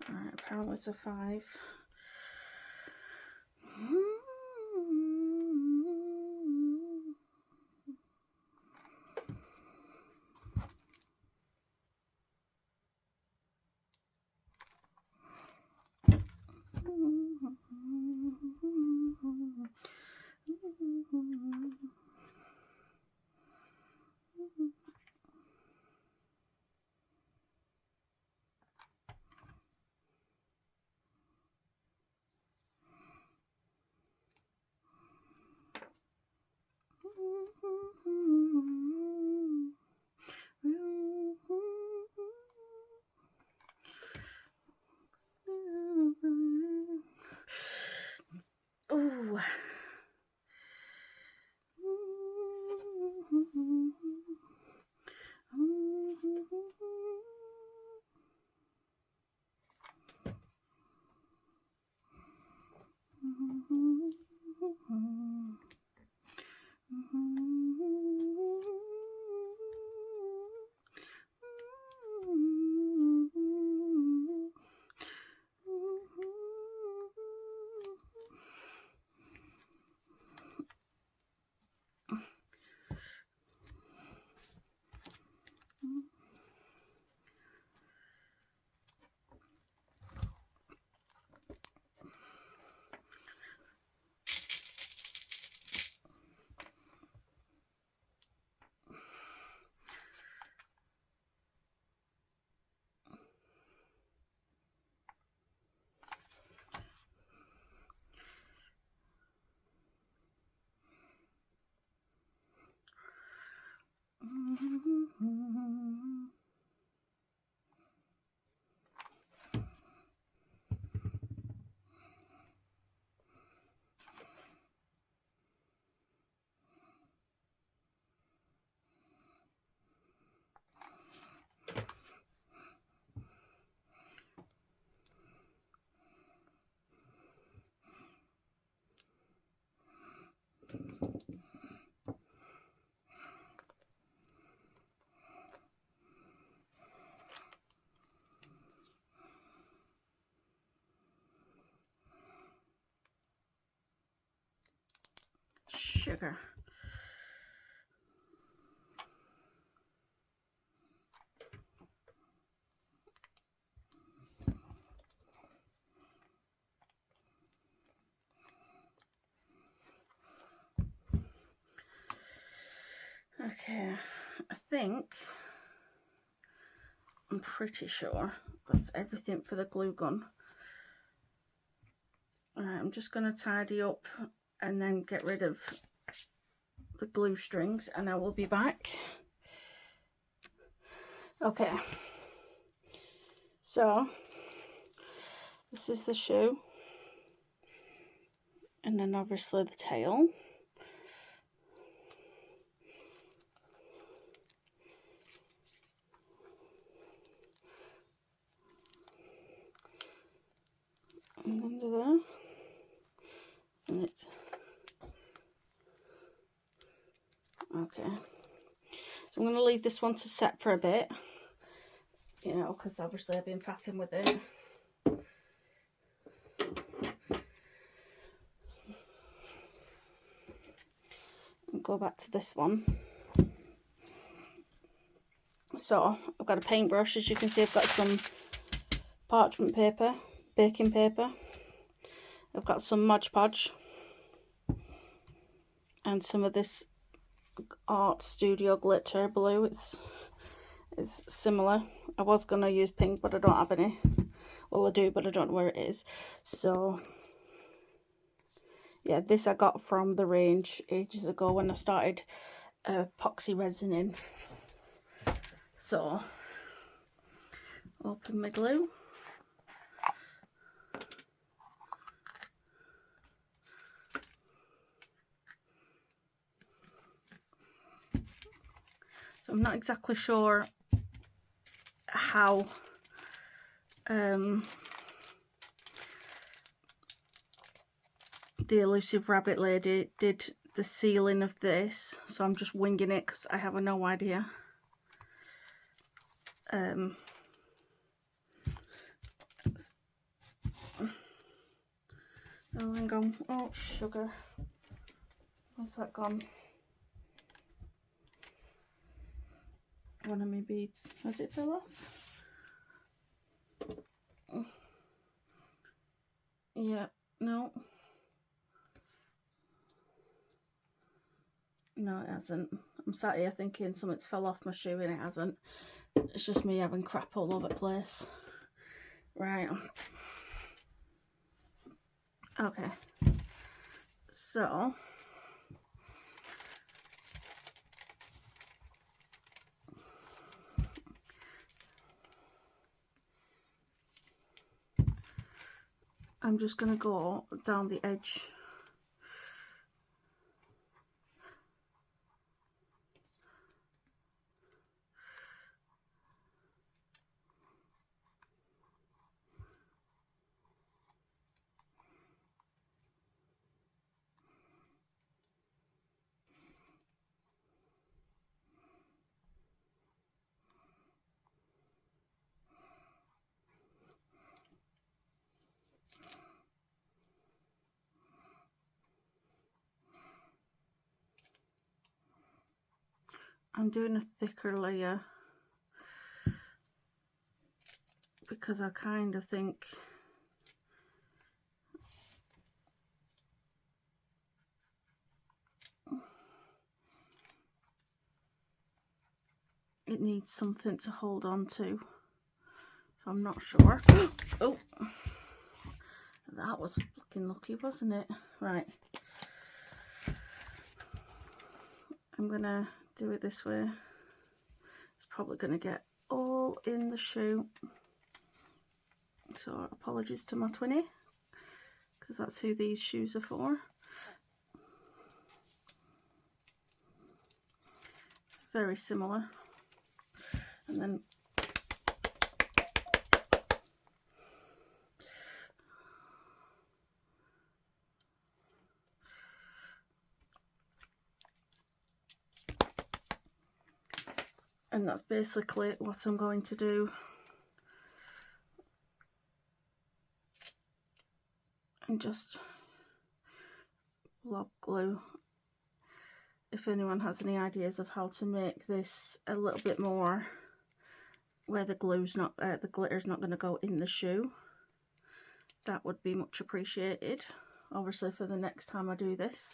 Alright, apparently it's a 5. sugar. Okay, I'm pretty sure that's everything for the glue gun. Alright, I'm just going to tidy up and then get rid of the glue strings and I will be back. Okay, so this is the shoe and then obviously the tail. And under there, and it's okay. So I'm going to leave this one to set for a bit, you know, because obviously I've been faffing with it. And go back to this one. So I've got a paintbrush. As you can see, I've got some parchment paper, baking paper. I've got some Mod Podge and some of this Art Studio glitter blue. It's similar. I was going to use pink, but I don't have any. Well, I do, but I don't know where it is. So yeah, this I got from the range ages ago when I started epoxy resining. So open my glue. So I'm not exactly sure how the Elusive Rabbit lady did the sealing of this, so I'm just winging it because I have no idea. Oh, hang on. Oh, sugar. Where's that gone? One of my beads. Has it fell off? Yeah, no. No, it hasn't. I'm sat here thinking something's fell off my shoe and it hasn't. It's just me having crap all over the place. Right. Okay. So I'm just going to go down the edge. I'm doing a thicker layer because I kind of think it needs something to hold on to. So I'm not sure. Oh, that was looking lucky, wasn't it? Right. I'm gonna do it this way. It's probably gonna get all in the shoe. So apologies to my twinny, because that's who these shoes are for. It's very similar. And then that's basically what I'm going to do. And just blob glue if anyone has any ideas of how to make this a little bit more where the glitter's not going to go in the shoe, that would be much appreciated, obviously, for the next time I do this.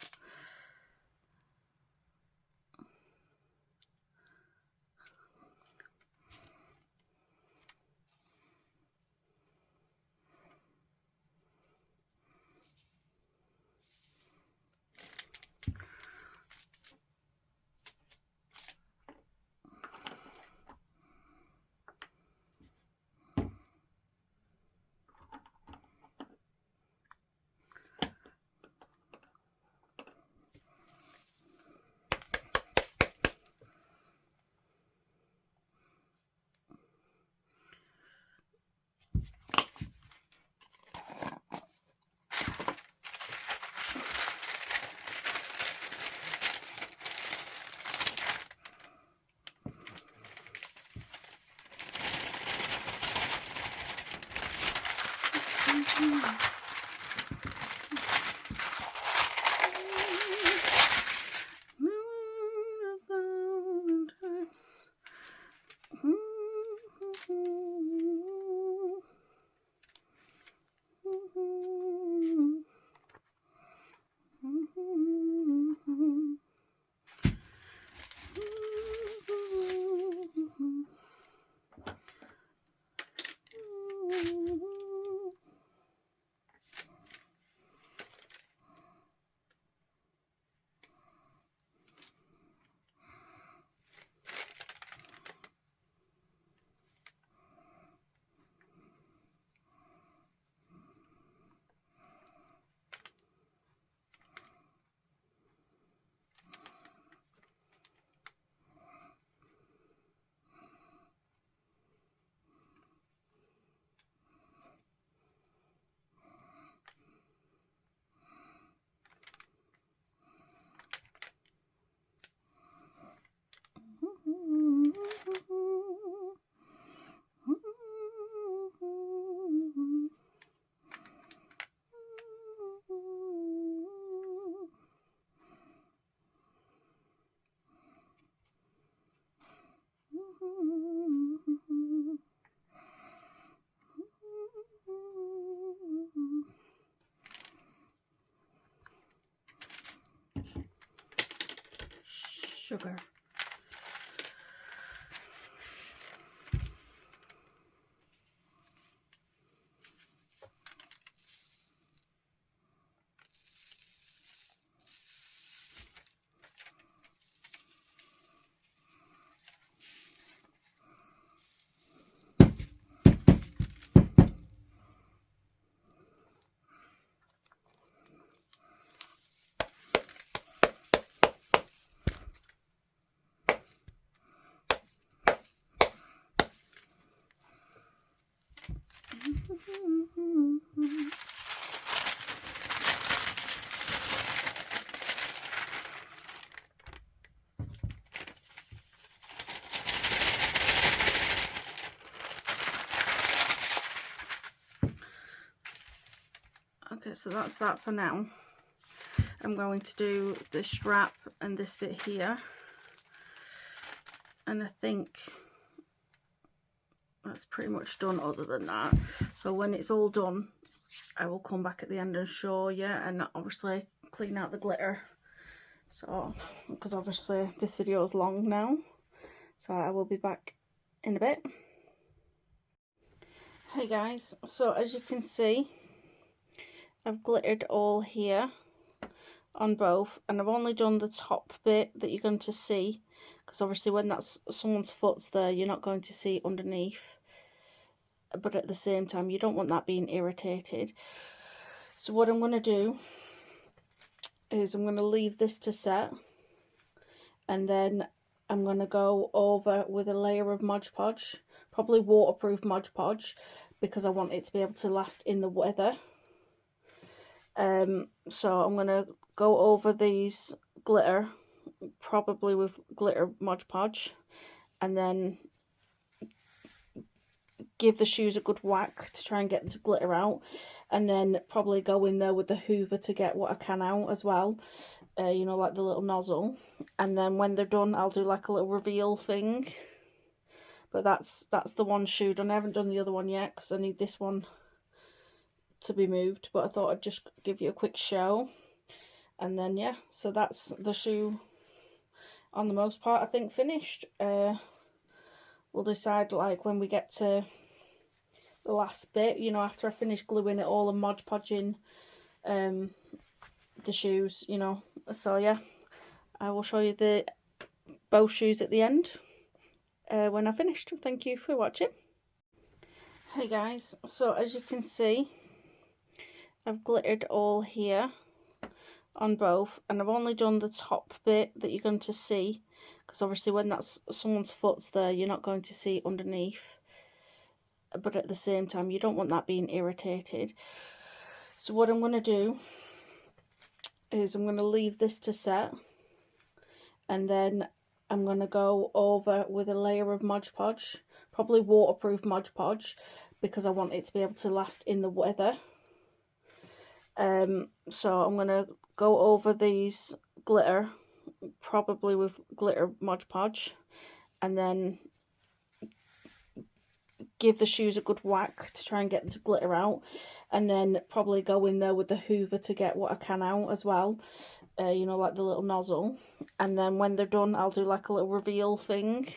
Sugar. Okay, so that's that for now. I'm going to do the strap and this bit here, and I think that's pretty much done other than that. So when it's all done, I will come back at the end and show you, and obviously clean out the glitter. So, because obviously this video is long now, so I will be back in a bit. Hey guys, so as you can see, I've glittered all here on both, and I've only done the top bit that you're going to see, because obviously when that's someone's foot's there, you're not going to see underneath, but at the same time you don't want that being irritated. So what I'm going to do is I'm going to leave this to set, and then I'm going to go over with a layer of Mod Podge, probably waterproof Mod Podge, because I want it to be able to last in the weather. So I'm going to go over these glitter, probably with glitter Mod Podge, and then give the shoes a good whack to try and get the glitter out, and then probably go in there with the hoover to get what I can out as well. you know, like the little nozzle, and then when they're done I'll do like a little reveal thing. But that's the one shoe done. I haven't done the other one yet because I need this one to be moved, but I thought I'd just give you a quick show. And then yeah, so that's the shoe on the most part, I think, finished. We'll decide like when we get to the last bit, you know, after I finish gluing it all and Mod Podging the shoes, you know. So yeah, I will show you the both shoes at the end when I finished. Thank you for watching. Hey guys, so as you can see, I've glittered all here on both, and I've only done the top bit that you're going to see, because obviously when that's someone's foot's there, you're not going to see underneath, but at the same time you don't want that being irritated. So what I'm going to do is I'm going to leave this to set, and then I'm going to go over with a layer of Mod Podge, probably waterproof Mod Podge, because I want it to be able to last in the weather. So I'm going to go over these glitter, probably with glitter Mod Podge, and then give the shoes a good whack to try and get the glitter out, and then probably go in there with the hoover to get what I can out as well, you know, like the little nozzle. And then when they're done I'll do like a little reveal thing.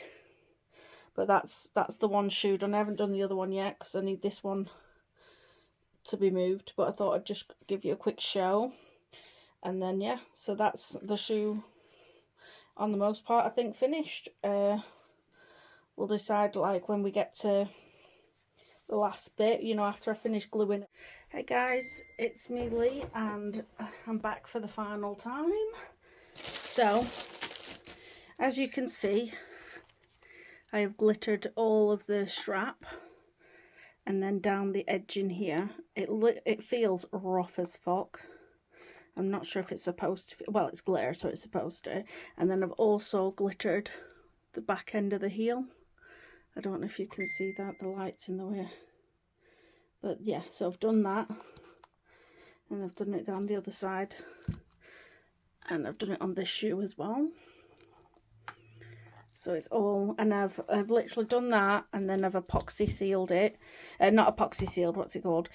But that's the one shoe done. I haven't done the other one yet because I need this one to be moved, but I thought I'd just give you a quick show. And then yeah, so that's the shoe on the most part, I think, finished. We'll decide like when we get to the last bit, you know, after I finish gluing it. Hey guys, it's me, Lee, and I'm back for the final time. So as you can see, I have glittered all of the strap and then down the edge in here. It feels rough as fuck. I'm not sure if it's supposed to, well, it's glitter, so it's supposed to. And then I've also glittered the back end of the heel. I don't know if you can see that, the light's in the way. But yeah, so I've done that. And I've done it down the other side. And I've done it on this shoe as well. So it's all, and I've literally done that, and then I've epoxy sealed it. Not epoxy sealed, what's it called?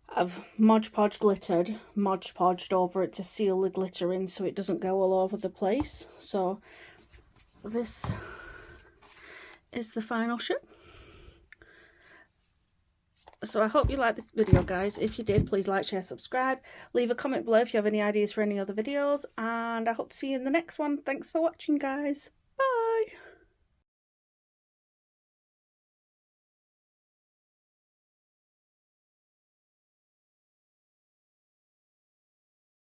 I've Mod Podge glittered, Mod Podged over it to seal the glitter in so it doesn't go all over the place. So this is the final shoe. So I hope you liked this video, guys. If you did, please like, share, subscribe. Leave a comment below if you have any ideas for any other videos, and I hope to see you in the next one. Thanks for watching, guys.